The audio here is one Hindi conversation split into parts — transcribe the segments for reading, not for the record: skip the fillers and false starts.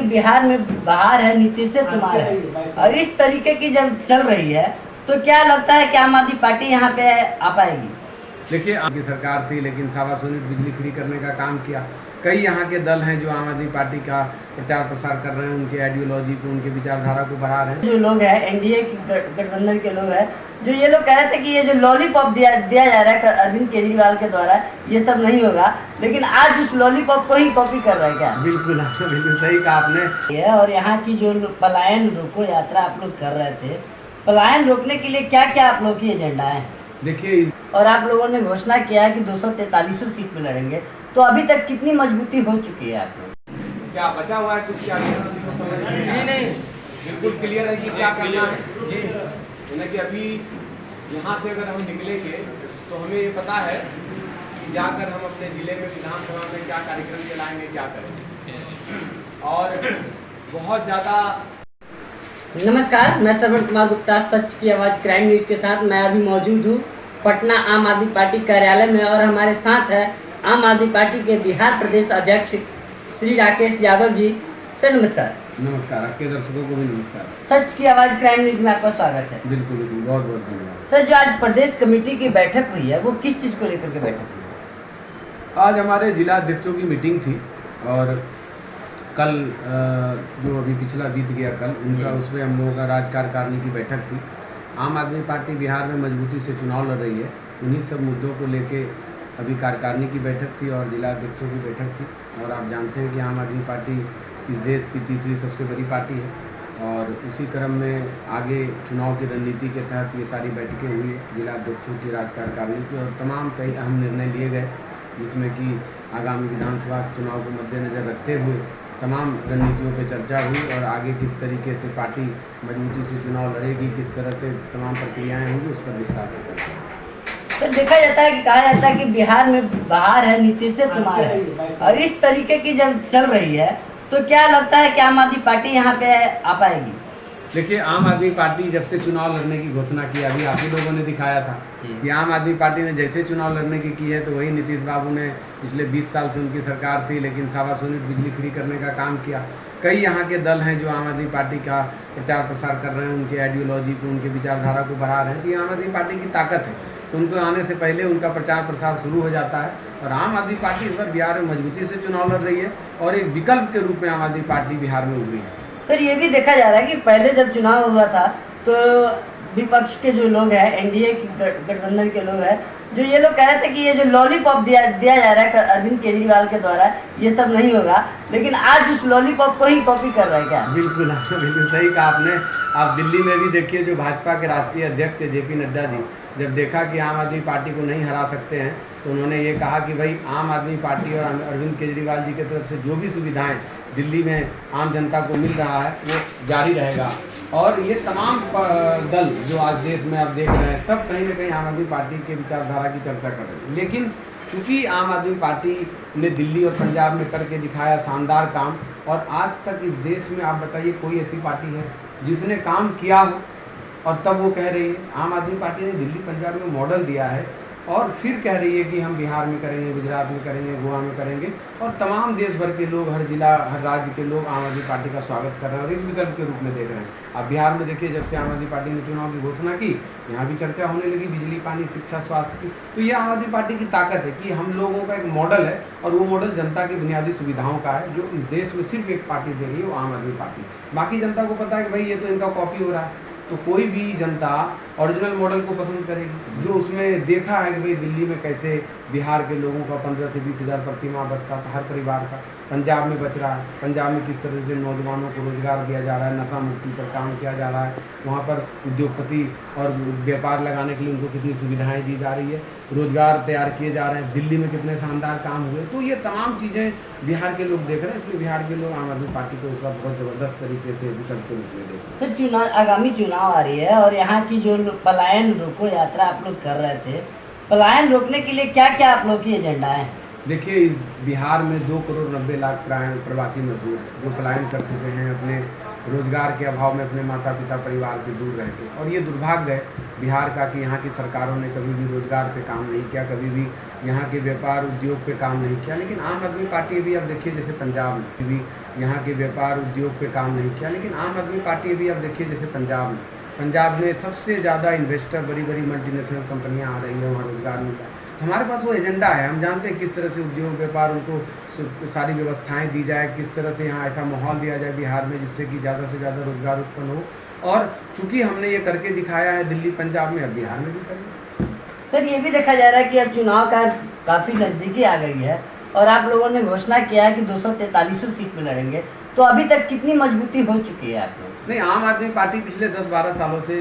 बिहार में बाहर है नीतीश कुमार है और इस तरीके की जब चल रही है तो क्या लगता है कि आम आदमी पार्टी यहाँ पे आ पाएगी? देखिए, आपकी सरकार थी लेकिन 125 यूनिट बिजली फ्री करने का काम किया। कई यहाँ के दल हैं जो आम आदमी पार्टी का प्रचार प्रसार कर रहे हैं, उनके आइडियोलॉजी को, उनके विचारधारा को बढ़ा रहे हैं। जो लोग हैं एनडीए की गठबंधन के लोग हैं, जो ये लोग कह रहे थे कि ये जो लॉलीपॉप दिया जा रहा है अरविंद केजरीवाल के द्वारा, ये सब नहीं होगा, लेकिन आज उस लॉलीपॉप को ही कॉपी कर रहा है क्या? बिल्कुल बिल्कुल सही कहा आपने। और यहाँ की जो पलायन रोको यात्रा आप लोग कर रहे थे, पलायन रोकने के लिए क्या क्या आप लोग की एजेंडा है? देखिए, और आप लोगों ने घोषणा किया है कि 243 सीट में लड़ेंगे, तो अभी तक कितनी मजबूती हो चुकी है आप लोग? क्या बचा हुआ है कुछ? क्या समझ नहीं, बिल्कुल क्लियर है कि क्या करना है जी। यानी कि अभी यहाँ से अगर हम निकलेंगे तो हमें ये पता है कि जाकर हम अपने ज़िले में विधानसभा में क्या कार्यक्रम चलाएंगे, क्या करेंगे। और बहुत ज़्यादा नमस्कार, मैं श्रवण कुमार गुप्ता, सच की आवाज़ क्राइम न्यूज़ के साथ मैं अभी मौजूद हूँ पटना आम आदमी पार्टी कार्यालय में और हमारे साथ है आम आदमी पार्टी के बिहार प्रदेश अध्यक्ष श्री राकेश यादव जी। सर नमस्कार। नमस्कार, आपके दर्शकों को भी नमस्कार। सच की आवाज़ क्राइम न्यूज़ में आपका स्वागत है। बिल्कुल बिल्कुल, बहुत बहुत धन्यवाद। सर, जो आज प्रदेश कमेटी की बैठक हुई है वो किस चीज़ को लेकर के बैठक हुई है? आज हमारे जिला अध्यक्षों की मीटिंग थी और कल जो अभी पिछला बीत गया कल, उनका उसमें हम लोगों का राज्य कार्यकारिणी की बैठक थी। आम आदमी पार्टी बिहार में मजबूती से चुनाव लड़ रही है, उन्हीं सब मुद्दों को लेके अभी कार्यकारिणी की बैठक थी और जिला अध्यक्षों की बैठक थी। और आप जानते हैं कि आम आदमी पार्टी इस देश की तीसरी सबसे बड़ी पार्टी है और उसी क्रम में आगे चुनाव की रणनीति के तहत ये सारी बैठकें हुई जिला अध्यक्षों की, राज्य कार्यकारिणी की, और तमाम कई अहम निर्णय लिए गए जिसमें कि आगामी विधानसभा चुनाव को मद्देनज़र रखते हुए तमाम रणनीतियों पर चर्चा हुई और आगे किस तरीके से पार्टी मजबूती से चुनाव लड़ेगी, किस तरह से तमाम प्रक्रियाएं होंगी, उस पर विस्तार से चर्चा हुई। सर, देखा जाता है कि कहा जाता है कि बिहार में बाहर है नीतीश कुमार है और इस तरीके की जब चल रही है तो क्या लगता है कि आम आदमी पार्टी यहाँ पे आ पाएगी? देखिए, आम आदमी पार्टी जब से चुनाव लड़ने की घोषणा की, अभी आप ही लोगों ने दिखाया था कि आम आदमी पार्टी ने जैसे चुनाव लड़ने की है तो वही नीतीश बाबू ने पिछले 20 साल से उनकी सरकार थी लेकिन 125 यूनिट बिजली फ्री करने का काम किया। कई यहाँ के दल हैं जो आम आदमी पार्टी का प्रचार प्रसार कर रहे हैं, उनके आइडियोलॉजी को, उनके विचारधारा को बढ़ा रहे हैं। तो ये आम आदमी पार्टी की ताकत है, तो उनको आने से पहले उनका प्रचार प्रसार शुरू हो जाता है और आम आदमी पार्टी इस बार बिहार में मजबूती से चुनाव लड़ रही है और एक विकल्प के रूप में आम आदमी पार्टी बिहार में उभरी है। सर, ये भी देखा जा रहा है कि पहले जब चुनाव हुआ था तो विपक्ष के जो लोग हैं, एनडीए की गठबंधन के लोग हैं, जो ये लोग कह रहे थे कि ये जो लॉलीपॉप दिया जा रहा है अरविंद केजरीवाल के द्वारा, ये सब नहीं होगा, लेकिन आज उस लॉलीपॉप को ही कॉपी कर रहा है क्या? बिल्कुल बिल्कुल सही कहा आपने। आप दिल्ली में भी देखिए, जो भाजपा के राष्ट्रीय अध्यक्ष जेपी नड्डा जी जब देखा कि आम आदमी पार्टी को नहीं हरा सकते हैं तो उन्होंने ये कहा कि भाई आम आदमी पार्टी और अरविंद केजरीवाल जी की तरफ से जो भी सुविधाएं दिल्ली में आम जनता को मिल रहा है वो जारी रहेगा। और ये तमाम दल जो आज देश में आप देख रहे हैं, सब कहीं ना कहीं आम आदमी पार्टी के विचारधारा की चर्चा कर रहे हैं। लेकिन क्योंकि आम आदमी पार्टी ने दिल्ली और पंजाब में करके दिखाया शानदार काम, और आज तक इस देश में आप बताइए कोई ऐसी पार्टी है जिसने काम किया हो और तब वो कह रही है। आम आदमी पार्टी ने दिल्ली पंजाब में मॉडल दिया है और फिर कह रही है कि हम बिहार में करेंगे, गुजरात में करेंगे, गोवा में करेंगे, और तमाम देश भर के लोग, हर जिला, हर राज्य के लोग आम आदमी पार्टी का स्वागत कर रहे हैं और एक विकल्प के रूप में देख रहे हैं। अब बिहार में देखिए, जब से आम आदमी पार्टी ने चुनाव की घोषणा की, यहाँ भी चर्चा होने लगी बिजली, पानी, शिक्षा, स्वास्थ्य की। तो ये आम आदमी पार्टी की ताकत है कि हम लोगों का एक मॉडल है और वो मॉडल जनता की बुनियादी सुविधाओं का है, जो इस देश में सिर्फ एक पार्टी दे रही है, वो आम आदमी पार्टी। बाकी जनता को पता है कि भाई ये तो इनका कॉपी हो रहा है, तो कोई भी जनता ओरिजिनल मॉडल को पसंद करेगी, जो उसमें देखा है कि भाई दिल्ली में कैसे बिहार के लोगों का 15 से 20 हज़ार प्रति माह बचता था हर परिवार का, पंजाब में बच रहा है, पंजाब में किस तरह से नौजवानों को रोजगार दिया जा रहा है, नशा मुक्ति पर काम किया जा रहा है, वहाँ पर उद्योगपति और व्यापार लगाने के लिए उनको कितनी सुविधाएं दी जा रही है, रोजगार तैयार किए जा रहे हैं, दिल्ली में कितने शानदार काम हुए। तो ये तमाम चीज़ें बिहार के लोग देख रहे हैं, इसलिए बिहार के लोग आम आदमी पार्टी को इस बार बहुत ज़बरदस्त तरीके से विकल्प के रूप में देख रहे हैं। सर, आगामी चुनाव आ रही है और यहाँ की जो पलायन रोको यात्रा आप लोग कर रहे थे, पलायन रोकने के लिए क्या क्या आप लोग की एजेंडा है? देखिए, बिहार में 2 करोड़ 90 लाख प्रवासी मजदूर जो पलायन कर चुके हैं, अपने रोजगार के अभाव में अपने माता पिता परिवार से दूर रहते। और ये दुर्भाग्य है बिहार का कि यहाँ की सरकारों ने कभी भी रोजगार पे काम नहीं किया, कभी भी यहाँ के व्यापार उद्योग पे काम नहीं किया। लेकिन आम आदमी पार्टी भी अब देखिए जैसे पंजाब में भी यहाँ के व्यापार उद्योग पे काम नहीं किया। लेकिन आम आदमी पार्टी भी अब देखिए जैसे पंजाब में सबसे ज़्यादा इन्वेस्टर, बड़ी बड़ी मल्टीनेशनल कंपनियां आ रही हैं, वहाँ रोजगार मिल रहा है। तो हमारे पास वो एजेंडा है, हम जानते हैं किस तरह से उद्योग व्यापार उनको सारी व्यवस्थाएं दी जाए, किस तरह से यहाँ ऐसा माहौल दिया जाए बिहार में जिससे कि ज़्यादा से ज़्यादा रोजगार उत्पन्न हो। और चूंकि हमने ये करके दिखाया है दिल्ली पंजाब में, अब बिहार में भी करेंगे। सर ये भी देखा जा रहा है कि अब चुनाव का काफ़ी नज़दीकी आ गई है और आप लोगों ने घोषणा किया है कि 243 सीट में लड़ेंगे, तो अभी तक कितनी मजबूती हो चुकी है आप लोग? नहीं, आम आदमी पार्टी पिछले 10-12 सालों से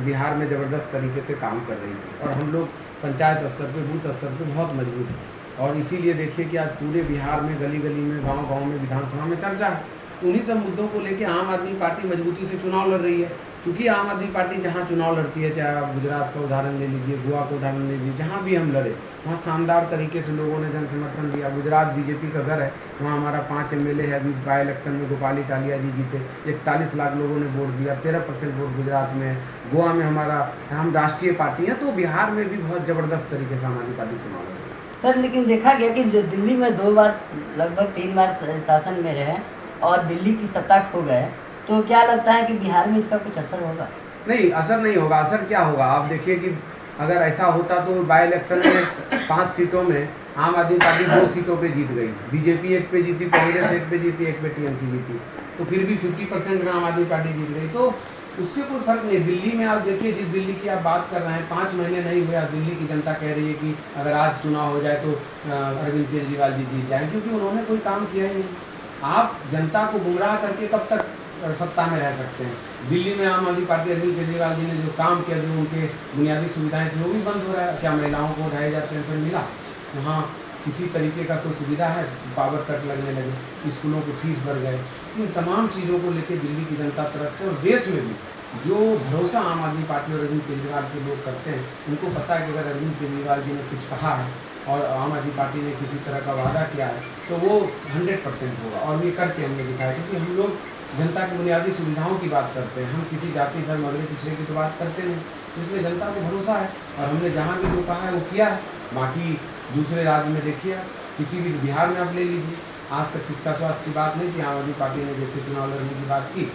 बिहार में ज़बरदस्त तरीके से काम कर रही थी और हम लोग पंचायत स्तर पे, बूथ स्तर पे बहुत मजबूत हैं। और इसीलिए देखिए कि आज पूरे बिहार में गली गली में, गांव-गांव में, विधानसभा में चर्चा है। उन्हीं सब मुद्दों को लेके आम आदमी पार्टी मजबूती से चुनाव लड़ रही है। क्योंकि आम आदमी पार्टी जहाँ चुनाव लड़ती है, चाहे आप गुजरात का उदाहरण ले लीजिए, गोवा का उदाहरण ले लीजिए, जहाँ भी हम लड़े वहाँ शानदार तरीके से लोगों ने जन समर्थन दिया। गुजरात बीजेपी का घर है, वहाँ हमारा 5 MLA है। अभी बाई इलेक्शन में गोपाल इटालिया जी जीते, 41 लाख लोगों ने वोट दिया, 13% वोट गुजरात में है। गोवा में हम राष्ट्रीय पार्टी हैं, तो बिहार में भी बहुत ज़बरदस्त तरीके से आम आदमी पार्टी चुनाव लड़ रही है। सर लेकिन देखा गया कि जो दिल्ली में 2 बार लगभग 3 बार शासन में रहे और दिल्ली की सत्ता खो गए, तो क्या लगता है कि बिहार में इसका कुछ असर होगा? नहीं, असर नहीं होगा। असर क्या होगा, आप देखिए कि अगर ऐसा होता तो बाई इलेक्शन में 5 सीटों में आम आदमी पार्टी 2 सीटों पे जीत गई, बीजेपी 1 पे जीती, कांग्रेस 1 पे जीती, 1 पे टीएमसी जीती, तो फिर भी 50% में आम आदमी पार्टी जीत गई। तो उससे कोई फर्क नहीं। दिल्ली में आप देखिए, जिस दिल्ली की आप बात कर रहे हैं, 5 महीने नहीं हुए, आज दिल्ली की जनता कह रही है कि अगर आज चुनाव हो जाए तो अरविंद केजरीवाल जी जीत जाए, क्योंकि उन्होंने कोई काम किया ही नहीं। आप जनता को गुमराह करके कब तक सत्ता में रह सकते हैं? दिल्ली में आम आदमी पार्टी, अरविंद केजरीवाल जी ने जो काम किया, जो उनके बुनियादी सुविधाएं थी, वो भी बंद हो रहा है। क्या महिलाओं को 2500 पेंशन मिला? वहाँ किसी तरीके का कोई सुविधा है? पावर कट लगने लगे, स्कूलों की फीस बढ़ गए। इन तमाम चीज़ों को लेकर दिल्ली की जनता तरफ से और देश में भी जो भरोसा आम आदमी पार्टी और अरविंद केजरीवाल के लोग करते हैं, उनको पता है कि अगर अरविंद केजरीवाल जी ने कुछ कहा है और आम आदमी पार्टी ने किसी तरह का वादा किया है, तो वो 100% होगा। और ये करके हमने दिखाया, क्योंकि हम लोग जनता की बुनियादी सुविधाओं की बात करते हैं, हम किसी जाति धर्म अगले पिछड़े की तो बात करते नहीं। इसलिए जनता को भरोसा है और हमने जहाँ भी जो कहा है वो किया है। बाकी दूसरे राज्य में देखिए, किसी भी बिहार में आप ले लीजिए, आज तक शिक्षा स्वास्थ्य की बात नहीं की। आम आदमी पार्टी ने जैसे चुनाव लड़ने की बात की,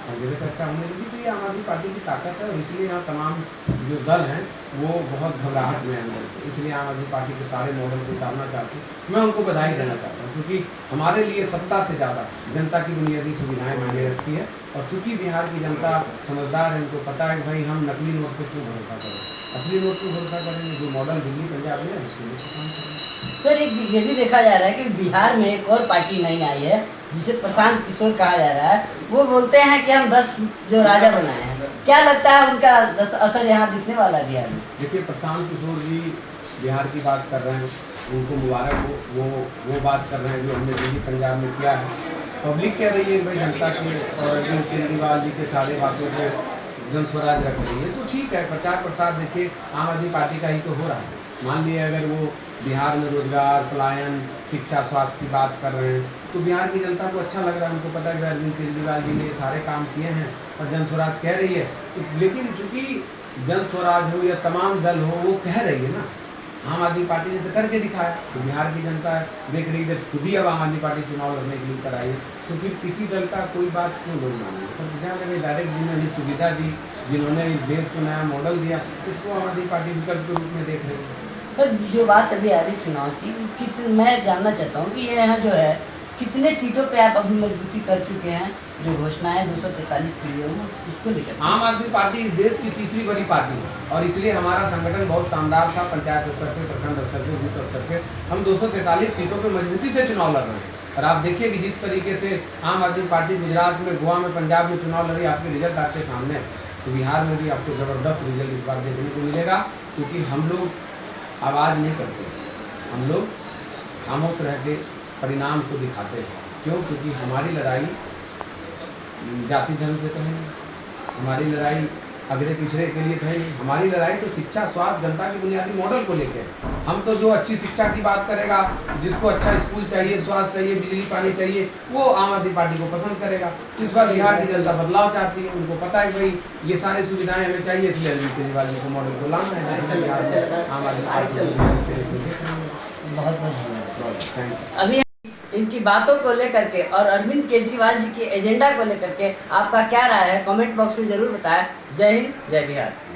हर जगह चर्चा होने लगी। तो ये आम आदमी पार्टी की ताकत है और इसलिए यहाँ तमाम जो दल हैं वो बहुत घबराहट में है अंदर से। इसलिए आम आदमी पार्टी के सारे मॉडल को उतारना चाहते हैं। मैं उनको बधाई देना चाहता हूँ, क्योंकि हमारे लिए सत्ता से ज़्यादा जनता की बुनियादी सुविधाएं मायने रखती है। और चूँकि बिहार की जनता समझदार है, उनको पता है कि भाई हम नकली नोट पर क्यों भरोसा करें, असली नोट पर भरोसा करेंगे। जो मॉडल दिल्ली पंजाब में है उसके लिए काम करेंगे। सर एक ये भी देखा जा रहा है कि बिहार में एक और पार्टी नहीं आई है जिसे प्रशांत किशोर कहा जा रहा है। वो बोलते हैं कि हम 10 जो राजा बनाए हैं। क्या लगता है उनका असर यहाँ दिखने वाला है बिहार में? देखिए, प्रशांत किशोर जी बिहार की बात कर रहे हैं, उनको मुबारक हो। वो बात कर रहे हैं जो हमने दिल्ली पंजाब में किया है। पब्लिक कह रही है भाई जनता की और अरविंद केजरीवाल जी के सारे बातों को जन स्वराज रख रही है, तो ठीक है। प्रचार प्रसार देखिए आम आदमी पार्टी का ही तो हो रहा है। मान लिए अगर वो बिहार में रोजगार, पलायन, शिक्षा, स्वास्थ्य की बात कर रहे हैं, तो बिहार की जनता को अच्छा लग रहा है। उनको पता है कि अरविंद केजरीवाल जी ने ये सारे काम किए हैं और जन स्वराज कह रही है। तो लेकिन चूंकि जन स्वराज हो या तमाम दल हो, वो कह रही है ना, आम आदमी पार्टी ने तो करके दिखाया। तो बिहार की जनता देख रही है, खुद ही अब आम आदमी पार्टी चुनाव लड़ने के लिए कर आई है, तो फिर किसी दल का कोई बात क्यों लोग मानेंगे? तो ध्यान रखें, डायरेक्ट जिन्होंने सुविधा दी, जिन्होंने इस देश को नया मॉडल दिया, उसको आम आदमी पार्टी विकल्प के रूप में देख रही है। सर जो बात अभी आ रही चुनाव की, मैं जानना चाहता हूँ कि ये यहाँ जो है कितने सीटों पे आप अभी मजबूती कर चुके हैं? जो घोषणा है 243 की है, वो उसको लेकर। आम आदमी पार्टी इस देश की तीसरी बड़ी पार्टी है और इसलिए हमारा संगठन बहुत शानदार था। पंचायत स्तर पे, प्रखंड स्तर पे, बूथ स्तर पे हम 243 सीटों पे मजबूती से चुनाव लड़ रहे हैं। और आप देखिए कि जिस तरीके से आम आदमी पार्टी गुजरात में, गोवा में, पंजाब में चुनाव लड़ी, आपके रिजल्ट आपके सामने है। तो बिहार में भी आपको ज़बरदस्त रिजल्ट इस बार देखने को मिलेगा, क्योंकि हम लोग आवाज़ नहीं करते, हम लोग खामोश रह के परिणाम को दिखाते हैं। क्यों? क्योंकि हमारी लड़ाई जाति धर्म से तो है, हमारी लड़ाई अगले पिछड़े के लिए तो है नहीं। हमारी लड़ाई तो शिक्षा, स्वास्थ्य, जनता के बुनियादी मॉडल को लेकर है। हम तो जो अच्छी शिक्षा की बात करेगा, जिसको अच्छा स्कूल चाहिए, स्वास्थ्य चाहिए, बिजली पानी चाहिए, वो आम आदमी पार्टी को पसंद करेगा। इस बार बिहार की जनता बदलाव चाहती है, उनको पता है भाई ये सारी सुविधाएं हमें चाहिए, इसलिए अरविंद केजरीवाल जी को मॉडल को लाना है। आम आदमी पार्टी बहुत बहुत थैंक यू। अभी इनकी बातों को लेकर के और अरविंद केजरीवाल जी के एजेंडा को लेकर के आपका क्या राय है, कमेंट बॉक्स में जरूर बताएं। जय हिंद, जय बिहार।